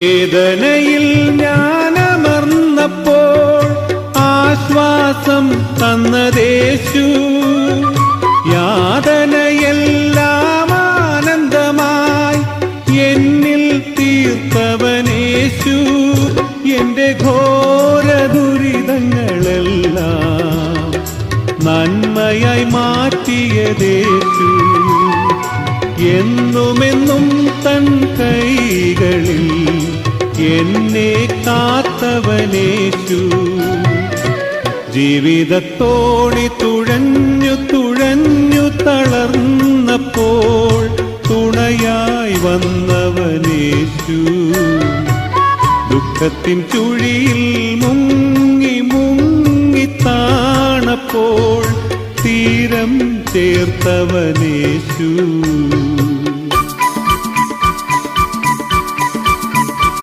വേദനയിൽ ഞാനമർന്നപ്പോൾ ആശ്വാസം തന്നതേശു, യാതനയെല്ലാം ആനന്ദമായി എന്നിൽ തീർത്തവനേശു. എന്റെ ഘോര ദുരിതങ്ങളെല്ലാം നന്മയായി മാറ്റിയതേശു. എന്നുമെന്നും തൻ കൈകളിൽ എന്നെ കാത്തവനേശു. ജീവിതത്തോണി തുഴഞ്ഞു തുഴഞ്ഞു തളർന്നപ്പോൾ തുണയായി വന്നവനേശു. ദുഃഖത്തിൻ ചുഴിയിൽ മുങ്ങി മുങ്ങി താണപ്പോൾ തീരം ചേർത്തവനേശു.